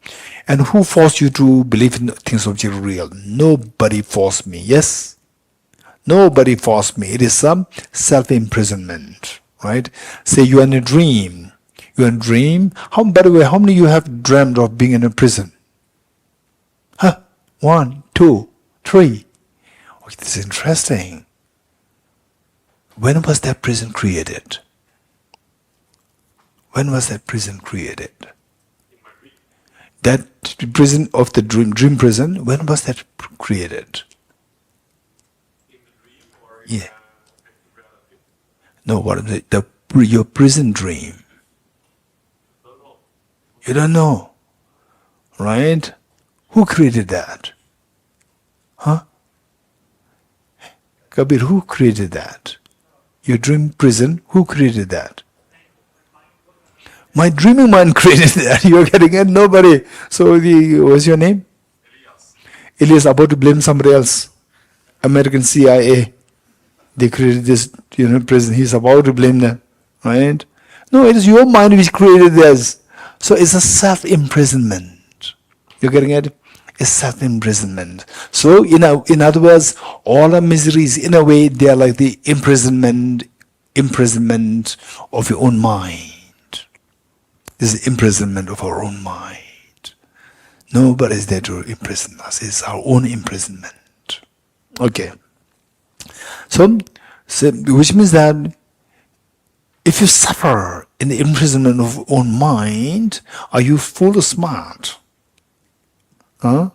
And who forced you to believe in things objectively real? Nobody forced me. Yes? Nobody forced me. It is some self-imprisonment. Right? Say you are in a dream. You are in a dream. By the way, how many of you have dreamed of being in a prison? 1, 2, 3. Okay, this is interesting. When was that prison created? When was that prison created? That prison of the dream prison, when was that created? In the dream or in Yeah. reality? No, what is it? Your prison dream. Don't know. You don't know. Right? Who created that? Kabir, who created that? Your dream prison, who created that? My dreaming mind created that. You're getting it? Nobody. So what's your name? Elias about to blame somebody else. American CIA. They created this prison. He's about to blame them. Right? No, it is your mind which created this. So it's a self-imprisonment. You're getting it? is self-imprisonment. So, in other words, all our miseries, in a way, they are like the imprisonment of your own mind. This is imprisonment of our own mind. Nobody is there to imprison us. It's our own imprisonment. Okay. So which means that if you suffer in the imprisonment of your own mind, are you full or smart? Huh?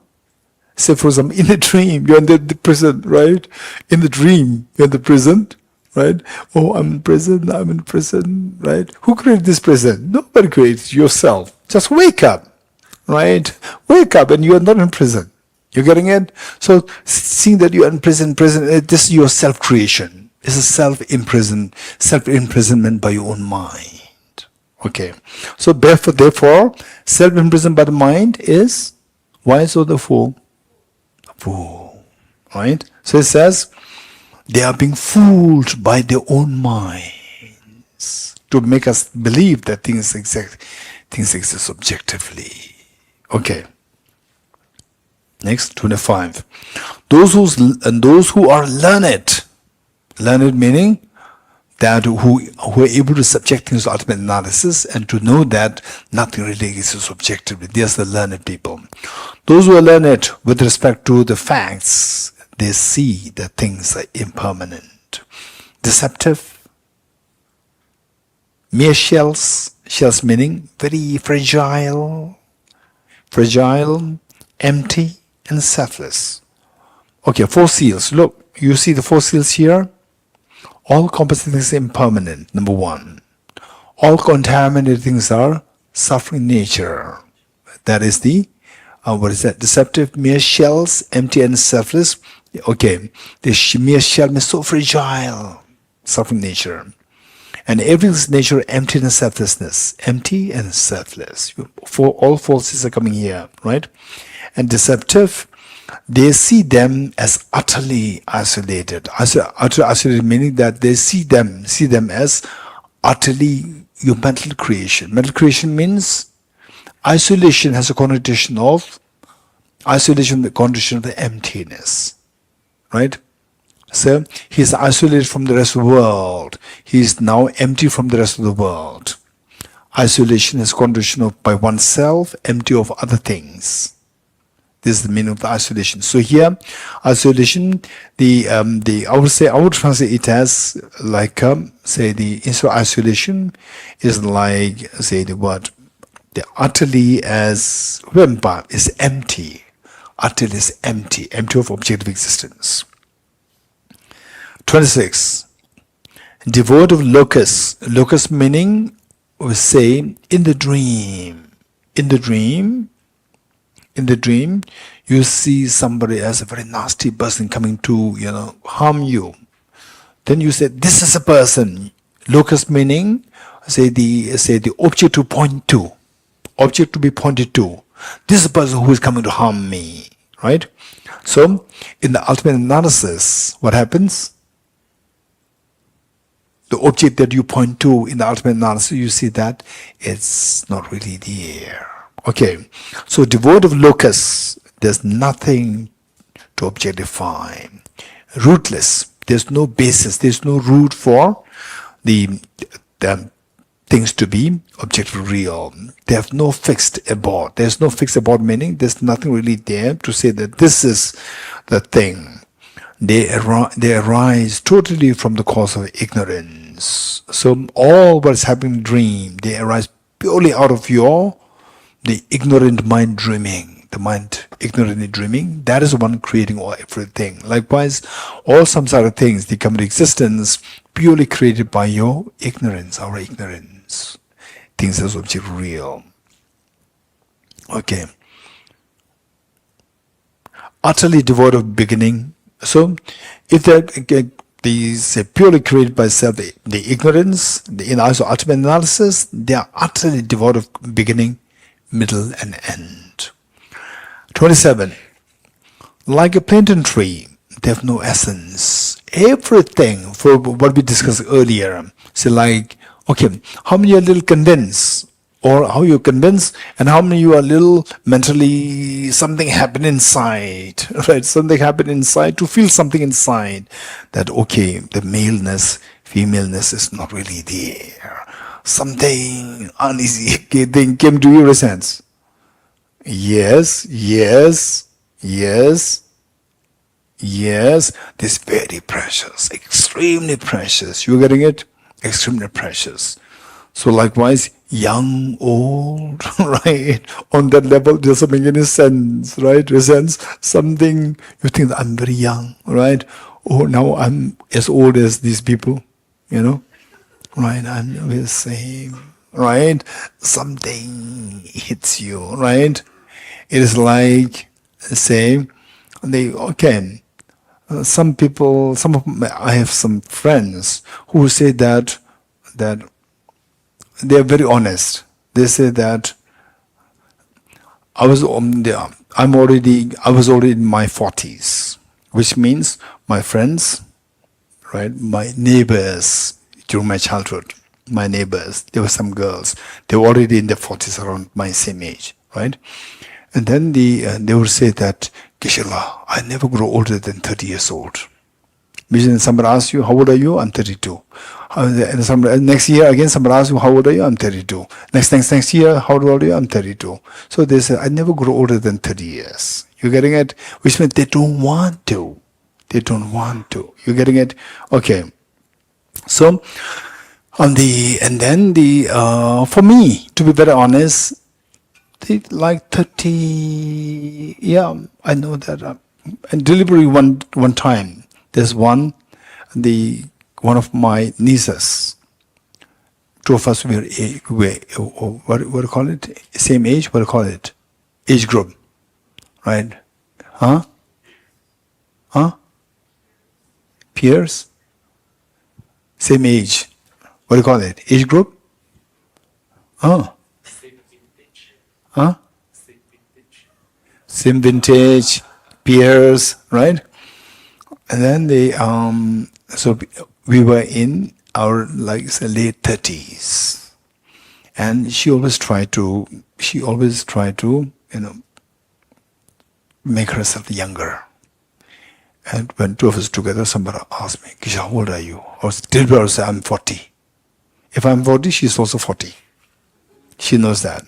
Say for example, in a dream, you're in the prison, right? In the dream, you're in the prison, right? Oh, I'm in prison, right? Who created this prison? Nobody created yourself. Just wake up, right? Wake up and you are not in prison. You're getting it? So seeing that you're in prison, this is your self-creation. It's a self-imprisonment by your own mind. Okay. So therefore, self-imprisonment by the mind is wise or the fool? Fool. Right? So it says, they are being fooled by their own minds to make us believe that things exist objectively. Okay. Next, 25. Those who are learned meaning that who are able to subject things to ultimate analysis and to know that nothing really exists objectively. There's the learned people. Those who are learned with respect to the facts, they see that things are impermanent, deceptive, mere shells meaning very fragile, empty, and selfless. Okay, 4 seals. Look, you see the 4 seals here? All composite things are impermanent, number 1. All contaminated things are suffering nature. That is the, deceptive, mere shells, empty and selfless. Okay, the mere shell is so fragile, suffering nature. And everything's nature, empty and selflessness. Empty and selfless. All 4 seals are coming here, right? And deceptive, they see them as utterly isolated. Utterly isolated meaning that they see them as utterly your mental creation. Mental creation means isolation has a connotation of the emptiness. Right? So he is isolated from the rest of the world. He is now empty from the rest of the world. Isolation is condition of by oneself, empty of other things. This is the meaning of the isolation. So here, isolation, I would translate it as like, instead of isolation is like, the word, the utterly as Vempa is empty. Utterly is empty of objective existence. 26. Devoid of locus. Locus meaning, we say, in the dream, you see somebody as a very nasty person coming to, harm you. Then you say, this is a person. Locus meaning, the object to point to. Object to be pointed to. This is a person who is coming to harm me. Right? So, in the ultimate analysis, what happens? The object that you point to in the ultimate analysis, you see that it's not really there. Okay, so devoid of locus, there's nothing to objectify. Rootless, there's no basis, there's no root for the things to be objectively real. They have no fixed abode. There's no fixed abode meaning there's nothing really there to say that this is the thing. They arise totally from the cause of ignorance. So all what is happening in dream, they arise purely out of the ignorant mind dreaming. The mind ignorantly dreaming, that is the one creating everything. Likewise, all samsara things, they come into existence purely created by your ignorance, our ignorance. Things as object real. Okay. Utterly devoid of beginning. So, if these are purely created by self, the ignorance, in also ultimate analysis, they are utterly devoid of beginning, middle, and end. 27. Like a plantain tree, they have no essence. Everything, for what we discussed earlier, so like, okay, how many are little condensed? Or how you convince, and how many you are little mentally, something happened inside, right? Something happened inside, to feel something inside, that okay, the maleness, femaleness is not really there. Something uneasy thing came to your sense. Yes, yes, yes, yes. This very precious, extremely precious. You getting it? Extremely precious. So likewise, young, old, right? On that level, it doesn't make any sense, right? Resents something, you think that I'm very young, right? Oh, now I'm as old as these people, right? I'm the same, right? Something hits you, right? It is like, say, some people, I have some friends who say that they are very honest. They say that I was already in my 40s, which means my friends, right, my neighbors during my childhood, my neighbors, there were some girls, they were already in their 40s, around my same age, right? And then they would say that, Geshe-la, I never grow older than 30 years old. When somebody asks you, how old are you? I'm 32. And next year again, somebody asks you, how old are you? I'm 32. Next year, how old are you? I'm 32. So they say, I never grow older than 30 years. You getting it? Which means they don't want to. They don't want to. You getting it? Okay. So for me, to be very honest, like 30. Yeah, I know that. And deliberately one time. There's one of my nieces. Two of us were what do you call it? Same age. What do you call it? Age group, right? Huh? Peers. Same age. What do you call it? Age group. Huh? Same vintage. Peers, right? And then so we were in our say late 30s, and she always tried to make herself younger. And when two of us together, somebody asked me, Geshe, how old are you? I was say I'm 40. If I'm 40, she's also 40. She knows that,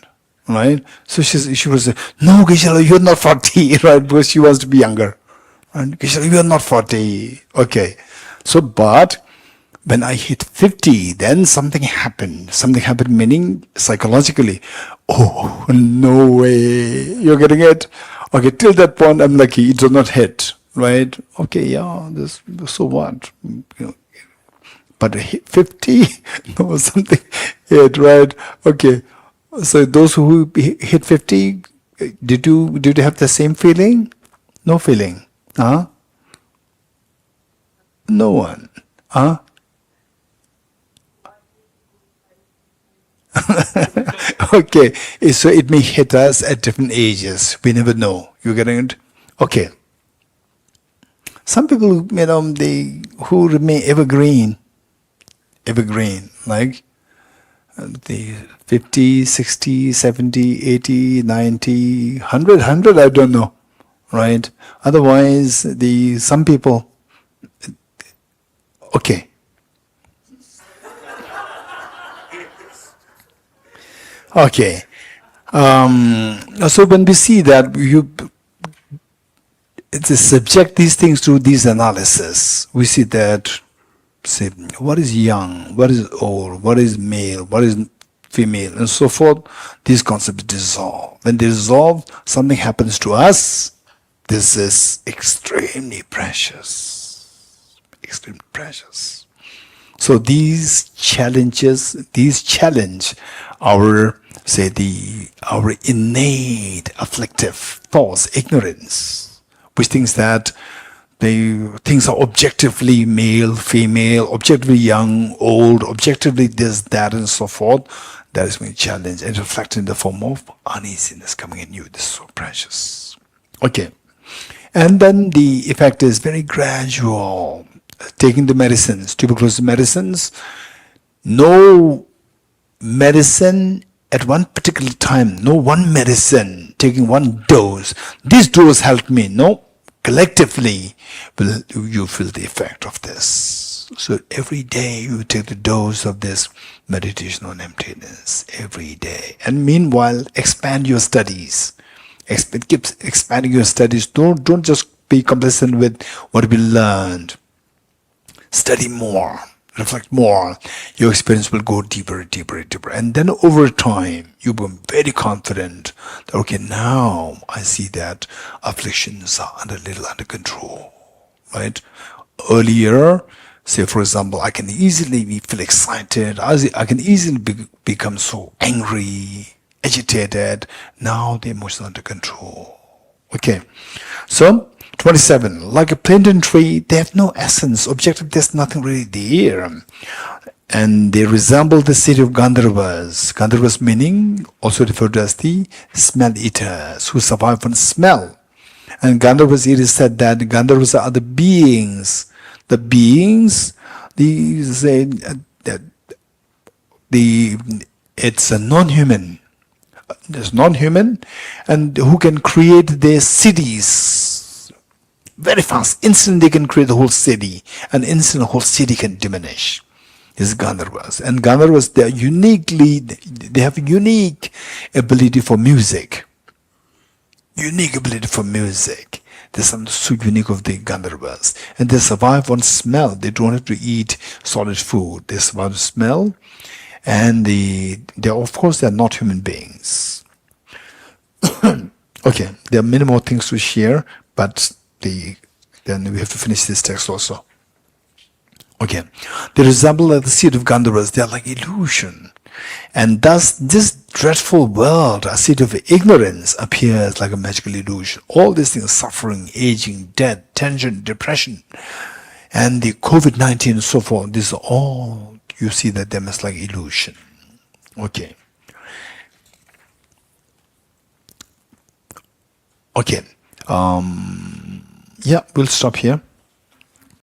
right? So she would say, no, Geshe, you're not 40, right? Because she wants to be younger. And Geshe, you are not 40. Okay. So, but when I hit 50, then something happened. Something happened, meaning psychologically. Oh, no way. You're getting it? Okay, till that point, I'm lucky. It does not hit, right? Okay, yeah, so what? But 50? No, something hit, right? Okay. So those who hit 50, did you have the same feeling? No feeling. Huh? No one. Huh? Okay. So it may hit us at different ages. We never know. You getting it? Okay. Some people, who remain evergreen, like the 50, 60, 70, 80, 90, 100, I don't know. Right? Otherwise, some people, okay. Okay. So when we see that it's a subject these things to these analysis, we see that, say, what is young, what is old, what is male, what is female, and so forth, these concepts dissolve. When they dissolve, something happens to us. This is extremely precious. Extremely precious. So these challenge our innate afflictive false ignorance, which thinks that things are objectively male, female, objectively young, old, objectively this, that, and so forth. That is being challenged and reflected in the form of uneasiness coming in you. This is so precious. Okay. And then the effect is very gradual. Taking the medicines, tuberculosis medicines, no medicine at one particular time, no one medicine, taking one dose. This dose helped me. No, collectively will you feel the effect of this. So every day you take the dose of this meditation on emptiness every day. And meanwhile, expand your studies. Keep expanding your studies. Don't just be complacent with what we learned. Study more, reflect more. Your experience will go deeper, deeper, deeper. And then over time, you become very confident that, okay, now I see that afflictions are a little under control, right? Earlier, say for example, I can easily feel excited. I can easily become so angry, agitated. Now the emotions are under control. Okay, so 27. Like a plantain tree, they have no essence. Objective, there's nothing really there. And they resemble the city of Gandharvas. Gandharvas meaning also referred to as the smell eaters who survive on smell. And Gandharvas, it is said that Gandharvas are the beings. The beings, it's a non-human. There's non-human, and who can create their cities very fast. Instantly they can create the whole city, and instantly the whole city can diminish. This is Gandharvas. And Gandharvas, they have unique ability for music. Unique ability for music. There's something so unique of the Gandharvas. And they survive on smell. They don't have to eat solid food. They survive on smell. And of course, they're not human beings. Okay, there are many more things to share, but then we have to finish this text also. Okay, they resemble like the seed of Gandharvas. They are like illusion. And thus, this dreadful world, a seed of ignorance, appears like a magical illusion. All these things, suffering, aging, death, tension, depression, and the COVID-19 and so forth, these are all, you see that them as like illusion. Okay. Okay. Yeah, we'll stop here.